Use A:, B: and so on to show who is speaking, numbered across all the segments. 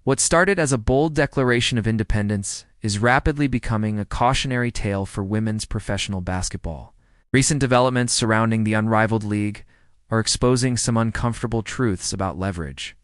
A: What started as a bold declaration of independence is rapidly becoming a cautionary tale for women's professional basketball. Recent developments surrounding the unrivaled league are exposing some uncomfortable truths about leverage,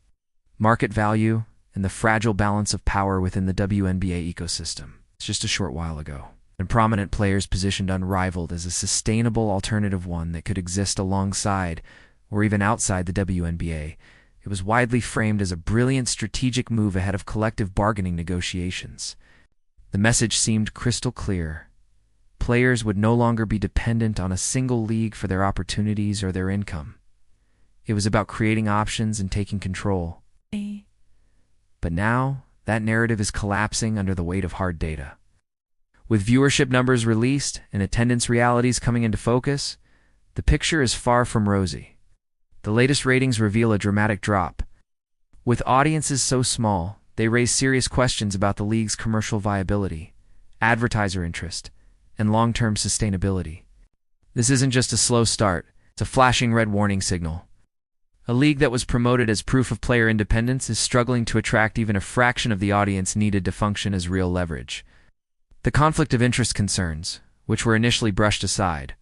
A: market value, and the fragile balance of power within the WNBA ecosystem. It's just a short while ago, and prominent players positioned Unrivaled as a sustainable alternative, one that could exist alongside or even outside the WNBA. It was widely framed as a brilliant strategic move ahead of collective bargaining negotiations. The message seemed crystal clear. Players would no longer be dependent on a single league for their opportunities or their income. It was about creating options and taking control. But now, that narrative is collapsing under the weight of hard data. With viewership numbers released and attendance realities coming into focus, the picture is far from rosy. The latest ratings reveal a dramatic drop. With audiences so small, they raise serious questions about the league's commercial viability, advertiser interest, and long-term sustainability. This isn't just a slow start, it's a flashing red warning signal. A league that was promoted as proof of player independence is struggling to attract even a fraction of the audience needed to function as real leverage. The conflict of interest concerns, which were initially brushed aside,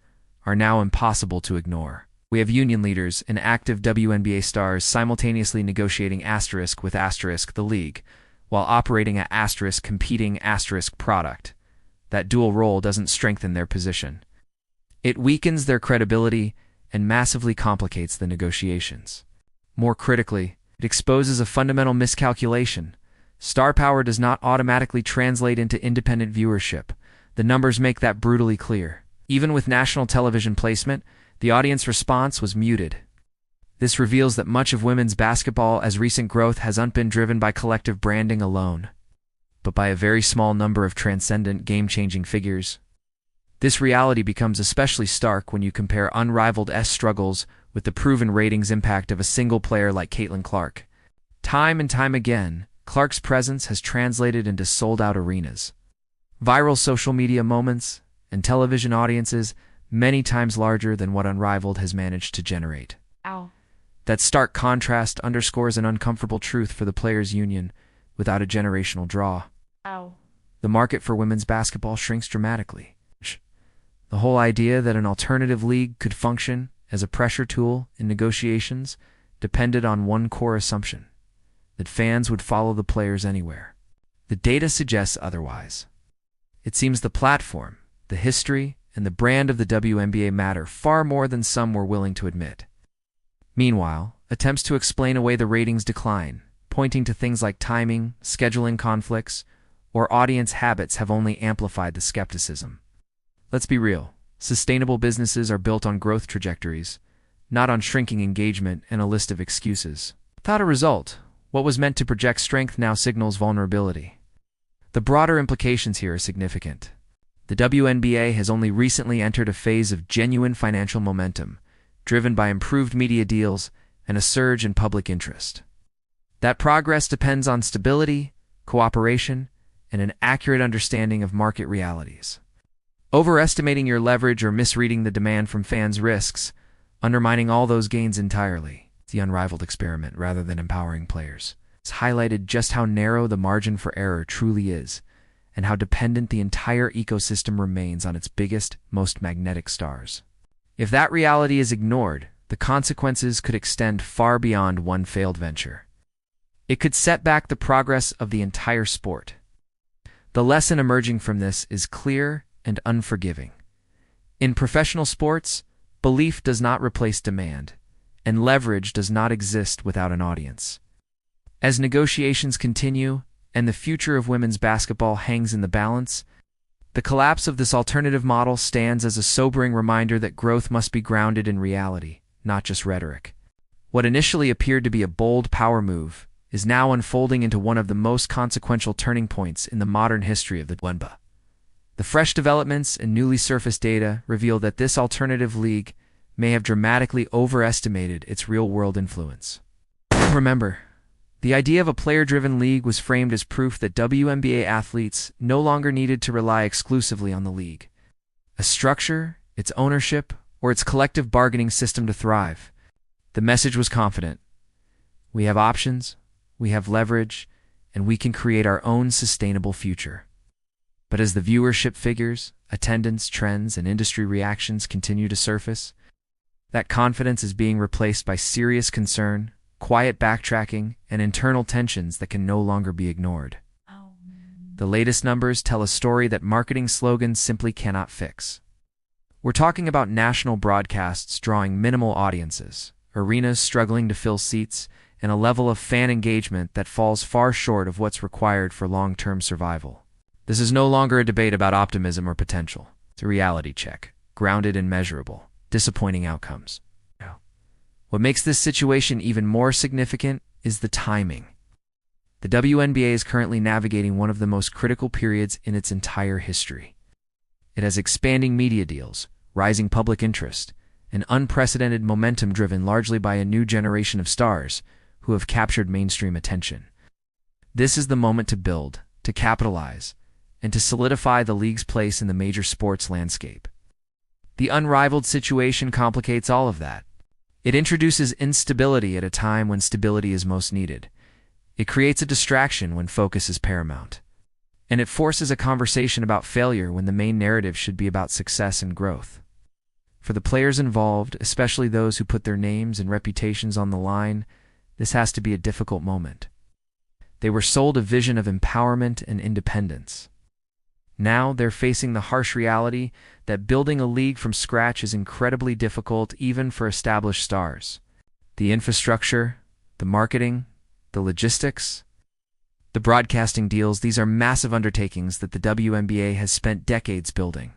A: are now impossible to ignore. We have union leaders and active WNBA stars simultaneously negotiating * with * the league, while operating a * competing * product. That dual role doesn't strengthen their position. It weakens their credibility and massively complicates the negotiations. More critically, it exposes a fundamental miscalculation. Star power does not automatically translate into independent viewership. The numbers make that brutally clear. Even with national television placement, the audience response was muted. This reveals that much of women's basketball's recent growth hasn't been driven by collective branding alone, but by a very small number of transcendent, game-changing figures. This reality becomes especially stark when you compare Unrivaled's struggles with the proven ratings impact of a single player like Caitlin Clark. Time and time again, Clark's presence has translated into sold-out arenas, viral social media moments, and television audiences many times larger than what Unrivaled has managed to generate.
B: Ow.
A: That stark contrast underscores an uncomfortable truth for the Players Union. Without a generational draw,
B: Ow.
A: the market for women's basketball shrinks dramatically. The whole idea that an alternative league could function as a pressure tool in negotiations depended on one core assumption: that fans would follow the players anywhere. The data suggests otherwise. It seems the platform, the history, and the brand of the WNBA matter far more than some were willing to admit. Meanwhile, attempts to explain away the ratings decline, pointing to things like timing, scheduling conflicts, or audience habits, have only amplified the skepticism. Let's be real. Sustainable businesses are built on growth trajectories, not on shrinking engagement and a list of excuses. Without a result, what was meant to project strength now signals vulnerability. The broader implications here are significant. The WNBA has only recently entered a phase of genuine financial momentum, driven by improved media deals and a surge in public interest. That progress depends on stability, cooperation, and an accurate understanding of market realities. Overestimating your leverage or misreading the demand from fans risks undermining all those gains entirely. The Unrivaled experiment, rather than empowering players, it's highlighted just how narrow the margin for error truly is, and how dependent the entire ecosystem remains on its biggest, most magnetic stars. If that reality is ignored, the consequences could extend far beyond one failed venture. It could set back the progress of the entire sport. The lesson emerging from this is clear and unforgiving. In professional sports, belief does not replace demand, and leverage does not exist without an audience. As negotiations continue, and the future of women's basketball hangs in the balance, the collapse of this alternative model stands as a sobering reminder that growth must be grounded in reality, not just rhetoric. What initially appeared to be a bold power move is now unfolding into one of the most consequential turning points in the modern history of the WNBA. The fresh developments and newly surfaced data reveal that this alternative league may have dramatically overestimated its real-world influence. Remember, the idea of a player-driven league was framed as proof that WNBA athletes no longer needed to rely exclusively on the league, a structure, its ownership, or its collective bargaining system to thrive. The message was confident. We have options, we have leverage, and we can create our own sustainable future. But as the viewership figures, attendance trends, and industry reactions continue to surface, that confidence is being replaced by serious concern, quiet backtracking, and internal tensions that can no longer be ignored. The latest numbers tell a story that marketing slogans simply cannot fix. We're talking about national broadcasts drawing minimal audiences, arenas struggling to fill seats, and a level of fan engagement that falls far short of what's required for long-term survival. This is no longer a debate about optimism or potential. It's a reality check, grounded in measurable, disappointing outcomes. What makes this situation even more significant is the timing. The WNBA is currently navigating one of the most critical periods in its entire history. It has expanding media deals, rising public interest, and unprecedented momentum driven largely by a new generation of stars who have captured mainstream attention. This is the moment to build, to capitalize, and to solidify the league's place in the major sports landscape. The unrivaled situation complicates all of that. It introduces instability at a time when stability is most needed. It creates a distraction when focus is paramount. And it forces a conversation about failure when the main narrative should be about success and growth. For the players involved, especially those who put their names and reputations on the line, this has to be a difficult moment. They were sold a vision of empowerment and independence. Now they're facing the harsh reality that building a league from scratch is incredibly difficult even for established stars. The infrastructure, the marketing, the logistics, the broadcasting deals, these are massive undertakings that the WNBA has spent decades building.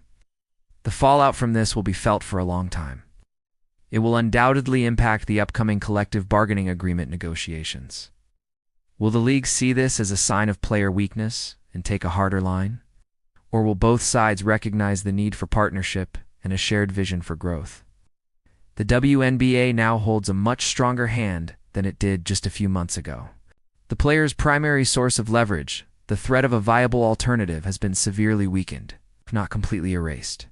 A: The fallout from this will be felt for a long time. It will undoubtedly impact the upcoming collective bargaining agreement negotiations. Will the league see this as a sign of player weakness and take a harder line? Or will both sides recognize the need for partnership and a shared vision for growth? The WNBA now holds a much stronger hand than it did just a few months ago. The players' primary source of leverage, the threat of a viable alternative, has been severely weakened, if not completely erased.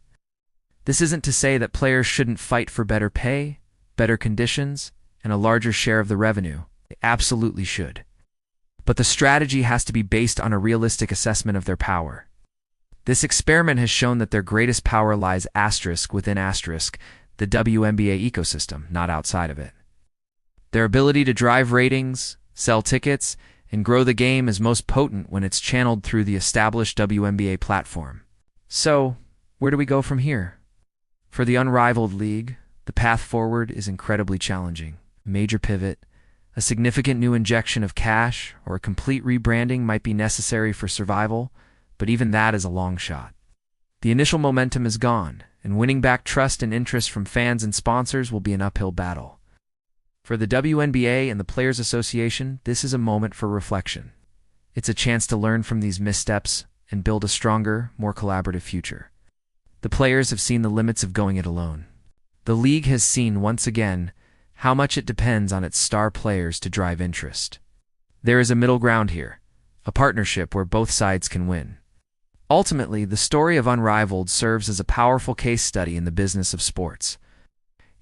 A: This isn't to say that players shouldn't fight for better pay, better conditions, and a larger share of the revenue. They absolutely should. But the strategy has to be based on a realistic assessment of their power. This experiment has shown that their greatest power lies within the WNBA ecosystem, not outside of it. Their ability to drive ratings, sell tickets, and grow the game is most potent when it's channeled through the established WNBA platform. So, where do we go from here? For the unrivaled league, the path forward is incredibly challenging. A major pivot, a significant new injection of cash, or a complete rebranding might be necessary for survival, but even that is a long shot. The initial momentum is gone, and winning back trust and interest from fans and sponsors will be an uphill battle. For the WNBA and the Players Association, this is a moment for reflection. It's a chance to learn from these missteps and build a stronger, more collaborative future. The players have seen the limits of going it alone. The league has seen, once again, how much it depends on its star players to drive interest. There is a middle ground here, a partnership where both sides can win. Ultimately, the story of Unrivaled serves as a powerful case study in the business of sports.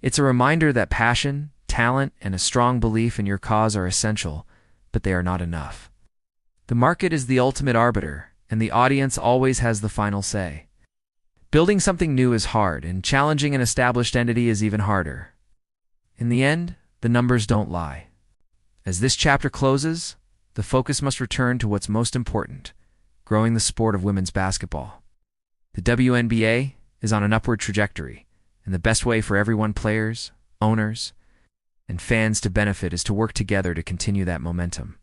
A: It's a reminder that passion, talent, and a strong belief in your cause are essential, but they are not enough. The market is the ultimate arbiter, and the audience always has the final say. Building something new is hard, and challenging an established entity is even harder. In the end, the numbers don't lie. As this chapter closes, the focus must return to what's most important: growing the sport of women's basketball. The WNBA is on an upward trajectory, and the best way for everyone, players, owners, and fans, to benefit is to work together to continue that momentum.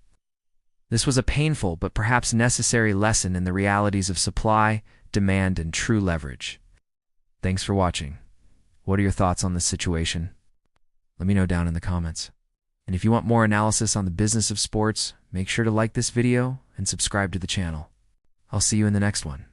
A: This was a painful but perhaps necessary lesson in the realities of supply, demand, and true leverage. Thanks for watching. What are your thoughts on this situation? Let me know down in the comments. And if you want more analysis on the business of sports, make sure to like this video and subscribe to the channel. I'll see you in the next one.